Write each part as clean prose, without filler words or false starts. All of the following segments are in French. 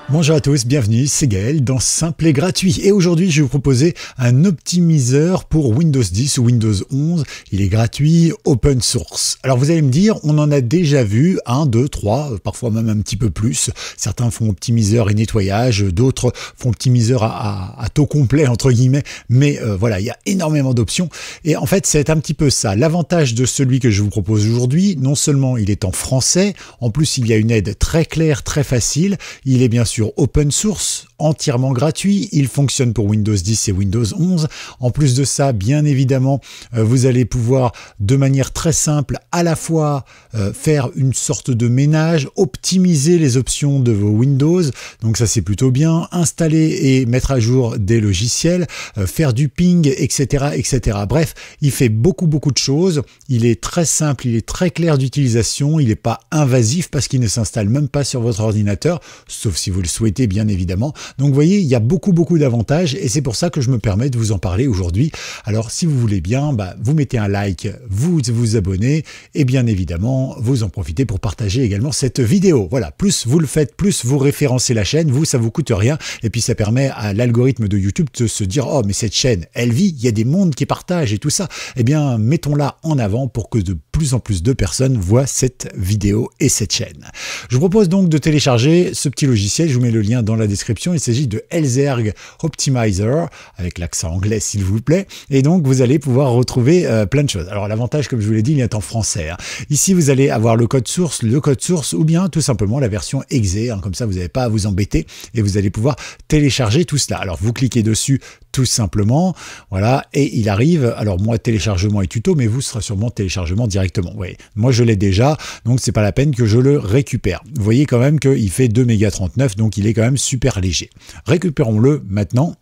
Bonjour à tous, bienvenue, c'est Gaël dans Simple et Gratuit. Et aujourd'hui, je vais vous proposer un optimiseur pour Windows 10 ou Windows 11. Il est gratuit, open source. Alors vous allez me dire, on en a déjà vu 1, 2, 3, parfois même un petit peu plus. Certains font optimiseur et nettoyage, d'autres font optimiseur à taux complet, entre guillemets. Mais voilà, il y a énormément d'options. Et en fait, c'est un petit peu ça. L'avantage de celui que je vous propose aujourd'hui, non seulement il est en français, en plus il y a une aide très claire, très facile. Il est bien sûr open source, entièrement gratuit, il fonctionne pour Windows 10 et Windows 11. En plus de ça, bien évidemment, vous allez pouvoir de manière très simple à la fois faire une sorte de ménage, optimiser les options de vos Windows, donc ça c'est plutôt bien, installer et mettre à jour des logiciels, faire du ping, etc., etc. Bref, il fait beaucoup de choses, il est très simple, il est très clair d'utilisation, il n'est pas invasif parce qu'il ne s'installe même pas sur votre ordinateur, sauf si vous le souhaitez bien évidemment. Donc vous voyez, il y a beaucoup d'avantages et c'est pour ça que je me permets de vous en parler aujourd'hui. Alors si vous voulez bien, vous mettez un like, vous vous abonnez et bien évidemment, vous en profitez pour partager également cette vidéo. Voilà, plus vous le faites, plus vous référencez la chaîne, ça vous coûte rien et puis ça permet à l'algorithme de YouTube de se dire « Oh, mais cette chaîne, elle vit, il y a des mondes qui partagent et tout ça. » Eh bien, mettons-la en avant pour que de plus en plus de personnes voient cette vidéo et cette chaîne. Je vous propose donc de télécharger ce petit logiciel. Je vous mets le lien dans la description. Il s'agit de Elzerg Optimizer, avec l'accent anglais s'il vous plaît. Et donc, vous allez pouvoir retrouver plein de choses. Alors, l'avantage, comme je vous l'ai dit, il est en français. Ici, vous allez avoir le code source, ou bien tout simplement la version exe. Comme ça, vous n'avez pas à vous embêter et vous allez pouvoir télécharger tout cela. Alors, vous cliquez dessus tout simplement, voilà, et il arrive, alors moi téléchargement et tuto, mais vous ce sera sûrement téléchargement directement. Oui, moi je l'ai déjà, donc c'est pas la peine que je le récupère. Vous voyez quand même qu'il fait 2,39 MB, donc il est quand même super léger. Récupérons-le maintenant.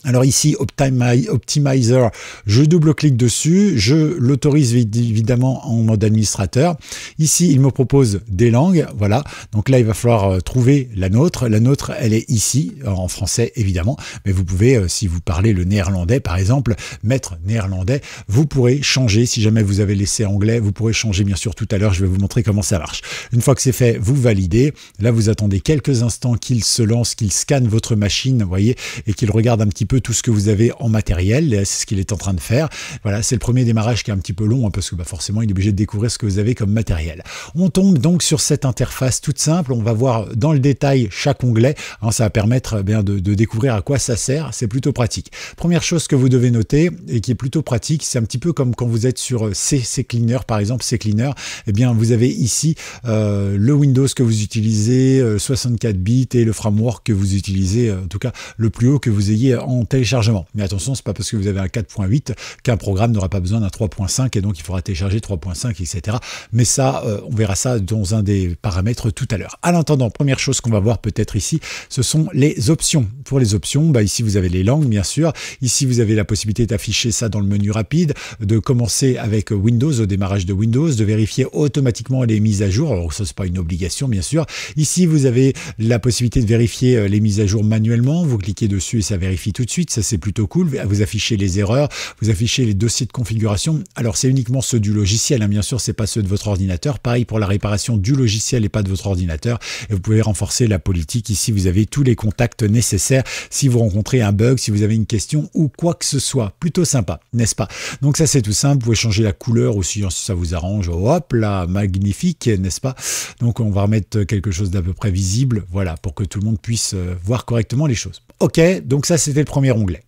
Alors ici, Optimizer, je double-clique dessus, je l'autorise évidemment en mode administrateur. Ici, il me propose des langues, voilà. Donc là, il va falloir trouver la nôtre. La nôtre, elle est ici, en français évidemment, mais vous pouvez, si vous parlez le néerlandais par exemple, mettre néerlandais. Vous pourrez changer, si jamais vous avez laissé anglais, vous pourrez changer bien sûr tout à l'heure, je vais vous montrer comment ça marche. Une fois que c'est fait, vous validez. Là, vous attendez quelques instants qu'il se lance, qu'il scanne votre machine, vous voyez, et qu'il regarde un petit peu tout ce que vous avez en matériel, c'est ce qu'il est en train de faire. Voilà, c'est le premier démarrage qui est un petit peu long, parce que forcément, il est obligé de découvrir ce que vous avez comme matériel. On tombe donc sur cette interface toute simple, on va voir dans le détail chaque onglet, ça va permettre de découvrir à quoi ça sert, c'est plutôt pratique. Première chose que vous devez noter, et qui est plutôt pratique, c'est un petit peu comme quand vous êtes sur CCleaner, par exemple, CCleaner, eh bien, vous avez ici le Windows que vous utilisez, 64 bits, et le framework que vous utilisez, en tout cas, le plus haut que vous ayez en téléchargement. Mais attention, c'est pas parce que vous avez un 4.8 qu'un programme n'aura pas besoin d'un 3.5 et donc il faudra télécharger 3.5, etc. Mais ça, on verra ça dans un des paramètres tout à l'heure. En attendant, première chose qu'on va voir peut-être ici, ce sont les options. Pour les options, ici vous avez les langues, bien sûr. Ici, vous avez la possibilité d'afficher ça dans le menu rapide, de commencer avec Windows, au démarrage de Windows, de vérifier automatiquement les mises à jour. Alors ça, c'est pas une obligation, bien sûr. Ici, vous avez la possibilité de vérifier les mises à jour manuellement. Vous cliquez dessus et ça vérifie tout de suite, ça c'est plutôt cool. Vous affichez les erreurs, vous affichez les dossiers de configuration. Alors c'est uniquement ceux du logiciel, bien sûr, c'est pas ceux de votre ordinateur. Pareil pour la réparation du logiciel et pas de votre ordinateur. Et vous pouvez renforcer la politique. Ici, vous avez tous les contacts nécessaires si vous rencontrez un bug, si vous avez une question ou quoi que ce soit. Plutôt sympa, n'est-ce pas? Donc ça c'est tout simple. Vous pouvez changer la couleur aussi si ça vous arrange. Hop là, magnifique, n'est-ce pas? Donc on va remettre quelque chose d'à peu près visible, voilà, pour que tout le monde puisse voir correctement les choses. Ok, donc ça c'était le premier onglet.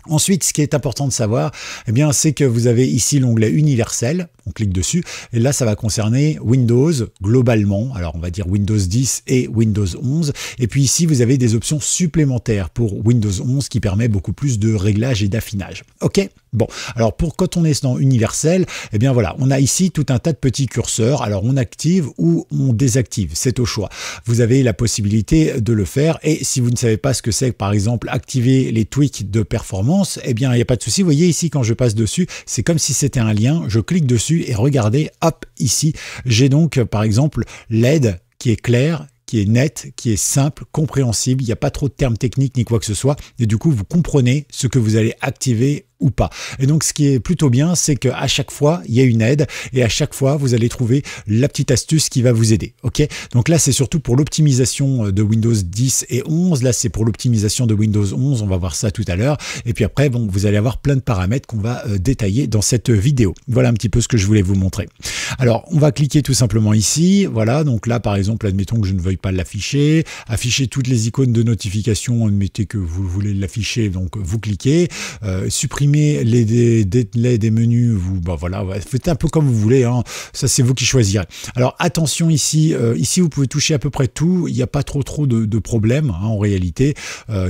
Ensuite, ce qui est important de savoir, c'est que vous avez ici l'onglet universel, on clique dessus, et là ça va concerner Windows globalement, alors on va dire Windows 10 et Windows 11, et puis ici vous avez des options supplémentaires pour Windows 11 qui permet beaucoup plus de réglages et d'affinage. Ok? Bon, alors quand on est dans universel, voilà, on a ici tout un tas de petits curseurs, alors on active ou on désactive, c'est au choix. Vous avez la possibilité de le faire, et si vous ne savez pas ce que c'est, par exemple, activer les tweaks de performance, il n'y a pas de souci. Vous voyez ici, quand je passe dessus, c'est comme si c'était un lien, je clique dessus et regardez, hop, ici, j'ai donc, par exemple, l'aide qui est claire, qui est net, qui est simple, compréhensible, il n'y a pas trop de termes techniques ni quoi que ce soit, et du coup, vous comprenez ce que vous allez activer ou pas. Et donc ce qui est plutôt bien, c'est qu'à chaque fois, il y a une aide et à chaque fois, vous allez trouver la petite astuce qui va vous aider. Ok, donc là, c'est surtout pour l'optimisation de Windows 10 et 11. Là, c'est pour l'optimisation de Windows 11. On va voir ça tout à l'heure. Et puis après, bon, vous allez avoir plein de paramètres qu'on va détailler dans cette vidéo. Voilà un petit peu ce que je voulais vous montrer. Alors, on va cliquer tout simplement ici. Voilà, donc là, par exemple, admettons que je ne veuille pas l'afficher. Afficher toutes les icônes de notification, admettez que vous voulez l'afficher, donc vous cliquez. Supprimer les délais des menus, vous, bah voilà, faites un peu comme vous voulez, hein. Ça c'est vous qui choisirez. Alors attention ici, ici vous pouvez toucher à peu près tout, il n'y a pas trop de problèmes hein, en réalité.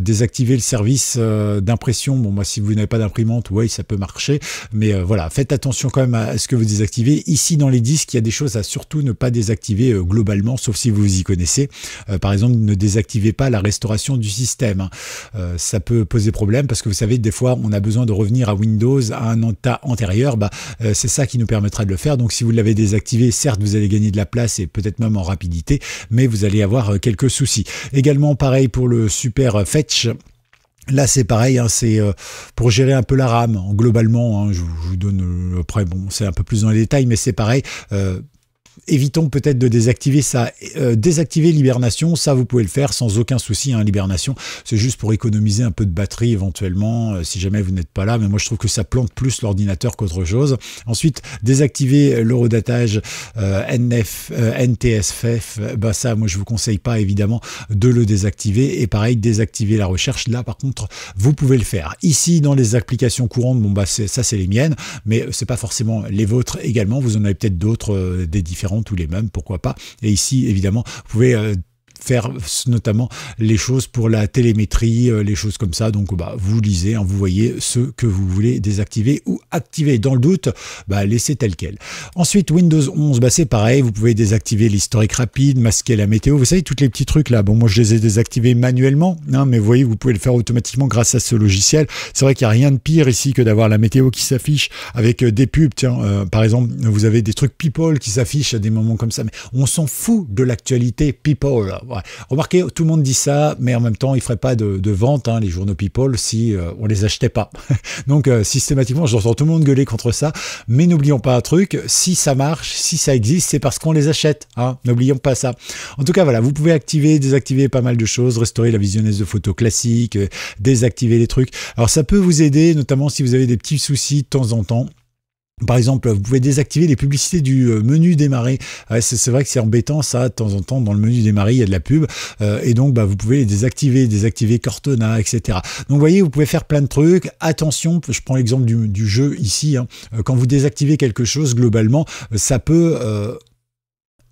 Désactiver le service d'impression, bon moi si vous n'avez pas d'imprimante, oui ça peut marcher, mais voilà, faites attention quand même à ce que vous désactivez. Ici dans les disques, il y a des choses à surtout ne pas désactiver globalement, sauf si vous y connaissez. Par exemple, ne désactivez pas la restauration du système, hein. Ça peut poser problème parce que vous savez, des fois on a besoin de revenir à Windows à un état antérieur, c'est ça qui nous permettra de le faire. Donc si vous l'avez désactivé, certes vous allez gagner de la place et peut-être même en rapidité, mais vous allez avoir quelques soucis. Également pareil pour le Super Fetch. Là c'est pareil, hein, c'est pour gérer un peu la RAM, hein, globalement, hein, je vous donne après, bon c'est un peu plus dans les détails, mais c'est pareil. Évitons peut-être de désactiver ça. Désactiver l'hibernation, ça vous pouvez le faire sans aucun souci, hein. L'hibernation, c'est juste pour économiser un peu de batterie éventuellement, si jamais vous n'êtes pas là, mais moi je trouve que ça plante plus l'ordinateur qu'autre chose. Ensuite, désactiver l'heurodatage NTSF, ça moi je vous conseille pas évidemment de le désactiver. Et pareil, désactiver la recherche, là par contre vous pouvez le faire. Ici dans les applications courantes, bon ça c'est les miennes, mais c'est pas forcément les vôtres également, vous en avez peut-être d'autres, des différents ou les mêmes, pourquoi pas. Et ici, évidemment, vous pouvez faire notamment les choses pour la télémétrie, les choses comme ça. Donc, vous lisez, hein, vous voyez ce que vous voulez désactiver ou activer. Dans le doute, laissez tel quel. Ensuite, Windows 11, c'est pareil. Vous pouvez désactiver l'historique rapide, masquer la météo. Vous savez, tous les petits trucs là. Bon, moi, je les ai désactivés manuellement, hein, mais vous voyez, vous pouvez le faire automatiquement grâce à ce logiciel. C'est vrai qu'il n'y a rien de pire ici que d'avoir la météo qui s'affiche avec des pubs. Tiens, par exemple, vous avez des trucs People qui s'affichent à des moments comme ça. Mais on s'en fout de l'actualité People. Ouais. Remarquez, tout le monde dit ça, mais en même temps, il ne ferait pas de vente, hein, les journaux People, si on les achetait pas. Donc, systématiquement, j'entends tout le monde gueuler contre ça. Mais n'oublions pas un truc, si ça marche, si ça existe, c'est parce qu'on les achète. Hein, n'oublions pas ça. En tout cas, voilà, vous pouvez activer, désactiver pas mal de choses, restaurer la visionneuse de photos classique, désactiver les trucs. Alors, ça peut vous aider, notamment si vous avez des petits soucis de temps en temps. Par exemple, vous pouvez désactiver les publicités du menu démarrer. Ouais, c'est vrai que c'est embêtant ça, de temps en temps, dans le menu démarrer, il y a de la pub. Et donc, vous pouvez les désactiver Cortana, etc. Donc, vous voyez, vous pouvez faire plein de trucs. Attention, je prends l'exemple du jeu ici. Hein. Quand vous désactivez quelque chose, globalement, ça peut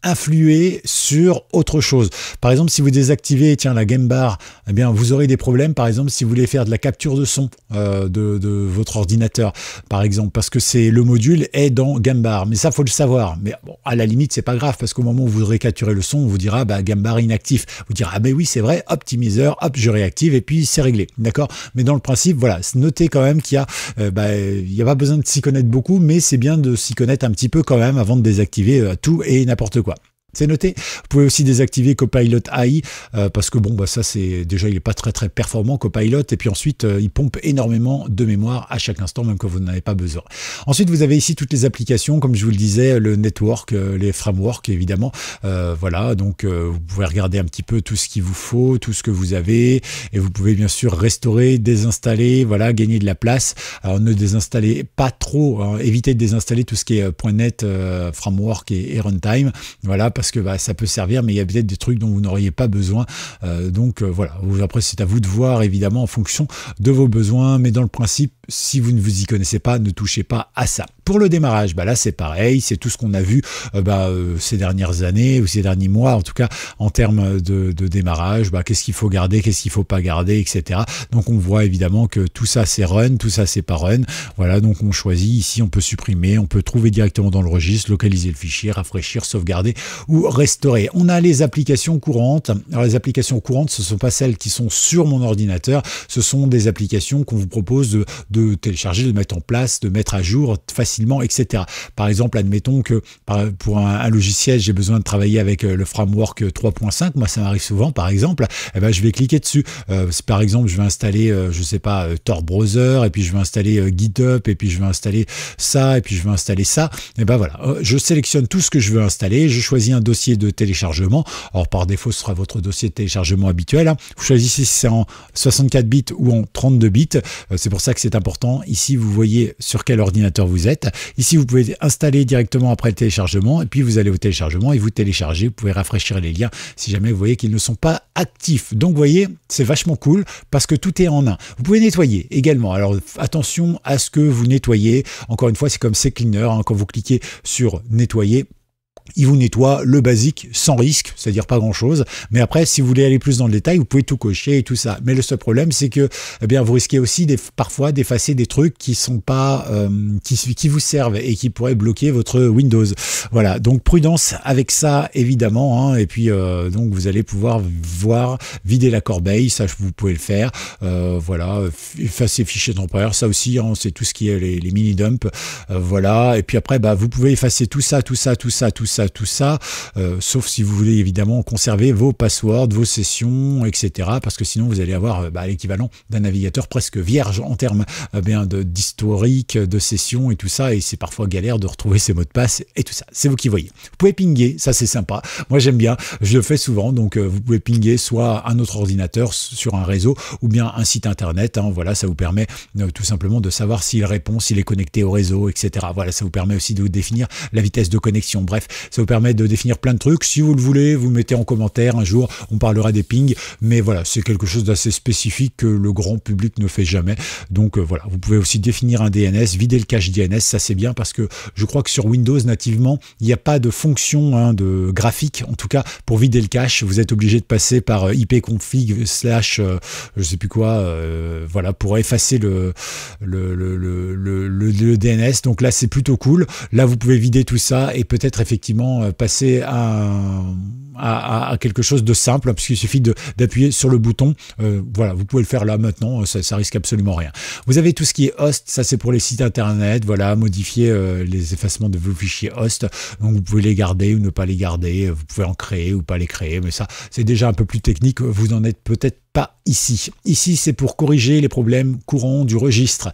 influer sur autre chose. Par exemple, si vous désactivez la game bar, eh bien vous aurez des problèmes. Par exemple, si vous voulez faire de la capture de son de votre ordinateur, par exemple, parce que le module est dans game bar. Mais ça, faut le savoir. Mais bon, à la limite, c'est pas grave parce qu'au moment où vous voudrez capturer le son, on vous dira game bar inactif. Vous direz ah ben oui, c'est vrai, optimiseur, hop, je réactive et puis c'est réglé. D'accord. Mais dans le principe, voilà, notez quand même qu'il y a, il n'y a pas besoin de s'y connaître beaucoup, mais c'est bien de s'y connaître un petit peu quand même avant de désactiver tout et n'importe quoi. C'est noté. Vous pouvez aussi désactiver Copilot AI parce que ça c'est déjà il n'est pas très performant Copilot et puis ensuite il pompe énormément de mémoire à chaque instant même quand vous n'en avez pas besoin. Ensuite vous avez ici toutes les applications comme je vous le disais, le network, les frameworks évidemment. Voilà donc vous pouvez regarder un petit peu tout ce qu'il vous faut, tout ce que vous avez et vous pouvez bien sûr restaurer, désinstaller, voilà, gagner de la place. Alors ne désinstallez pas trop, hein, évitez de désinstaller tout ce qui est .NET framework et runtime. Voilà. Parce que ça peut servir, mais il y a peut-être des trucs dont vous n'auriez pas besoin. Donc voilà, après c'est à vous de voir évidemment en fonction de vos besoins, mais dans le principe, si vous ne vous y connaissez pas, ne touchez pas à ça. Pour le démarrage, là c'est pareil, c'est tout ce qu'on a vu ces dernières années ou ces derniers mois, en tout cas en termes de démarrage, qu'est-ce qu'il faut garder, qu'est-ce qu'il faut pas garder, etc. Donc on voit évidemment que tout ça c'est run, tout ça c'est pas run. Voilà, donc on choisit, ici on peut supprimer, on peut trouver directement dans le registre, localiser le fichier, rafraîchir, sauvegarder ou restaurer. On a les applications courantes. Alors les applications courantes, ce ne sont pas celles qui sont sur mon ordinateur, ce sont des applications qu'on vous propose de de télécharger, de mettre en place, de mettre à jour facilement, etc. Par exemple, admettons que pour un logiciel, j'ai besoin de travailler avec le framework 3.5, moi ça m'arrive souvent par exemple, eh ben, je vais cliquer dessus. Par exemple, je vais installer, je sais pas, Tor Browser, et puis je vais installer GitHub, et puis je vais installer ça, et puis je vais installer ça. Et ben voilà, je sélectionne tout ce que je veux installer, je choisis un dossier de téléchargement. Alors par défaut, ce sera votre dossier de téléchargement habituel. Vous choisissez si c'est en 64 bits ou en 32 bits. C'est pour ça que c'est important. Ici, vous voyez sur quel ordinateur vous êtes. Ici, vous pouvez installer directement après le téléchargement, et puis vous allez au téléchargement et vous téléchargez. Vous pouvez rafraîchir les liens si jamais vous voyez qu'ils ne sont pas actifs. Donc, vous voyez, c'est vachement cool parce que tout est en un. Vous pouvez nettoyer également. Alors, attention à ce que vous nettoyez. Encore une fois, c'est comme CCleaner. Hein, quand vous cliquez sur nettoyer, il vous nettoie le basique sans risque, c'est-à-dire pas grand-chose. Mais après, si vous voulez aller plus dans le détail, vous pouvez tout cocher et tout ça. Mais le seul problème, c'est que eh bien, vous risquez aussi parfois d'effacer des trucs qui sont pas qui vous servent et qui pourraient bloquer votre Windows. Voilà, donc prudence avec ça, évidemment. Hein, et puis, donc, vous allez pouvoir voir vider la corbeille. Ça, vous pouvez le faire. Voilà, effacer fichiers temporaires. Ça aussi, hein, c'est tout ce qui est les mini-dumps. Voilà. Et puis après, bah, vous pouvez effacer tout ça, sauf si vous voulez évidemment conserver vos passwords, vos sessions, etc. Parce que sinon vous allez avoir l'équivalent d'un navigateur presque vierge en termes d'historique, de sessions et tout ça. Et c'est parfois galère de retrouver ses mots de passe et tout ça. C'est vous qui voyez. Vous pouvez pinguer, ça c'est sympa. Moi j'aime bien, je le fais souvent. Donc vous pouvez pinguer soit un autre ordinateur sur un réseau ou bien un site internet. Hein, voilà, ça vous permet tout simplement de savoir s'il répond, s'il est connecté au réseau, etc. Voilà, ça vous permet aussi de définir la vitesse de connexion. Bref, ça vous permet de définir plein de trucs. Si vous le voulez, vous mettez en commentaire. Un jour, on parlera des pings. Mais voilà, c'est quelque chose d'assez spécifique que le grand public ne fait jamais. Donc voilà, vous pouvez aussi définir un DNS, vider le cache DNS. Ça, c'est bien parce que je crois que sur Windows, nativement, il n'y a pas de fonction de graphique. En tout cas, pour vider le cache, vous êtes obligé de passer par ipconfig / je sais plus quoi. Voilà, pour effacer le DNS. Donc là, c'est plutôt cool. Là, vous pouvez vider tout ça et peut-être effectivement passer à quelque chose de simple, puisqu'il suffit d'appuyer sur le bouton. Voilà, vous pouvez le faire là maintenant, ça risque absolument rien. Vous avez tout ce qui est host, ça c'est pour les sites internet, voilà, modifier les effacements de vos fichiers host. Donc vous pouvez les garder ou ne pas les garder, vous pouvez en créer ou pas les créer, mais ça c'est déjà un peu plus technique, vous en êtes peut-être pas ici. Ici, c'est pour corriger les problèmes courants du registre.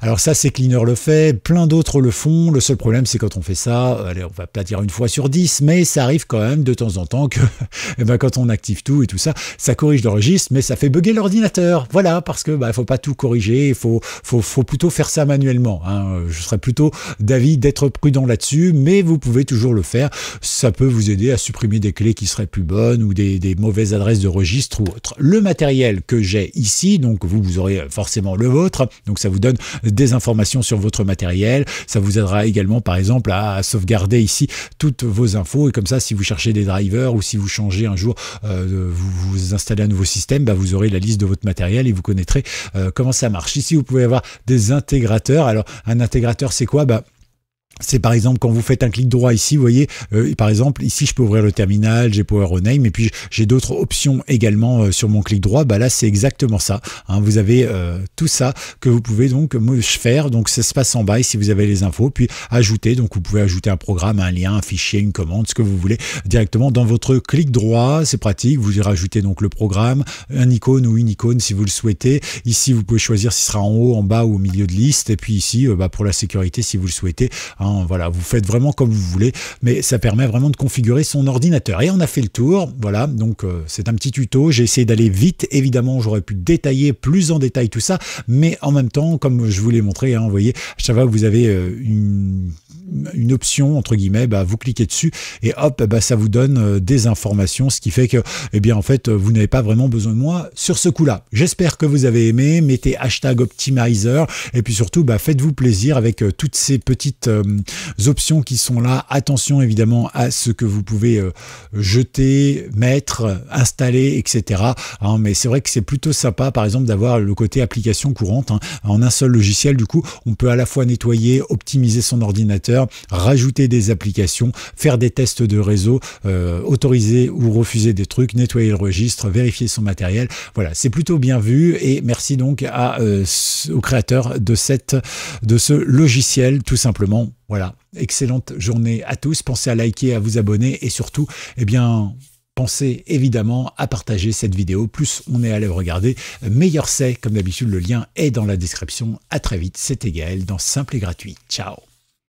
Alors ça, CCleaner le fait, plein d'autres le font. Le seul problème, c'est quand on fait ça, allez, on va pas dire une fois sur 10, mais ça arrive quand même de temps en temps que eh ben, quand on active tout et tout ça, ça corrige le registre, mais ça fait bugger l'ordinateur. Voilà, parce que faut pas tout corriger, il faut plutôt faire ça manuellement. Hein. Je serais plutôt d'avis d'être prudent là-dessus, mais vous pouvez toujours le faire. Ça peut vous aider à supprimer des clés qui seraient plus bonnes ou des mauvaises adresses de registre ou autre. Le matériel que j'ai ici, donc vous aurez forcément le vôtre, donc ça vous donne des informations sur votre matériel, ça vous aidera également par exemple à sauvegarder ici toutes vos infos, et comme ça si vous cherchez des drivers ou si vous changez un jour, vous installez un nouveau système, vous aurez la liste de votre matériel et vous connaîtrez comment ça marche. Ici vous pouvez avoir des intégrateurs. Alors un intégrateur c'est quoi? C'est par exemple quand vous faites un clic droit ici, vous voyez, par exemple ici je peux ouvrir le terminal, j'ai Power Rename et puis j'ai d'autres options également sur mon clic droit. Là c'est exactement ça, hein, vous avez tout ça que vous pouvez donc faire, donc ça se passe en bas ici vous avez les infos, puis ajouter, donc vous pouvez ajouter un programme, un lien, un fichier, une commande, ce que vous voulez directement dans votre clic droit, c'est pratique, vous rajoutez donc le programme, un icône ou une icône si vous le souhaitez. Ici vous pouvez choisir si ce sera en haut, en bas ou au milieu de liste, et puis ici pour la sécurité si vous le souhaitez, hein, voilà, vous faites vraiment comme vous voulez, mais ça permet vraiment de configurer son ordinateur. Et on a fait le tour, voilà, donc c'est un petit tuto, j'ai essayé d'aller vite, évidemment j'aurais pu détailler plus en détail tout ça, mais en même temps, comme je vous l'ai montré, hein, vous voyez, à chaque fois que vous avez une option, entre guillemets, vous cliquez dessus et hop, ça vous donne des informations, ce qui fait que, eh bien, en fait, vous n'avez pas vraiment besoin de moi sur ce coup-là. J'espère que vous avez aimé, mettez #optimizer et puis surtout, faites-vous plaisir avec toutes ces petites options qui sont là. Attention évidemment à ce que vous pouvez jeter, mettre, installer, etc. Hein, mais c'est vrai que c'est plutôt sympa, par exemple, d'avoir le côté application courante. Hein. En un seul logiciel, du coup, on peut à la fois nettoyer, optimiser son ordinateur, rajouter des applications, faire des tests de réseau, autoriser ou refuser des trucs, nettoyer le registre, vérifier son matériel. Voilà, c'est plutôt bien vu et merci donc au créateur de ce logiciel, tout simplement. Voilà, excellente journée à tous. Pensez à liker, à vous abonner et surtout, eh bien, pensez évidemment à partager cette vidéo. Plus on est à le regarder, meilleur c'est. Comme d'habitude, le lien est dans la description. À très vite, c'était Gaël dans Simple et Gratuit. Ciao.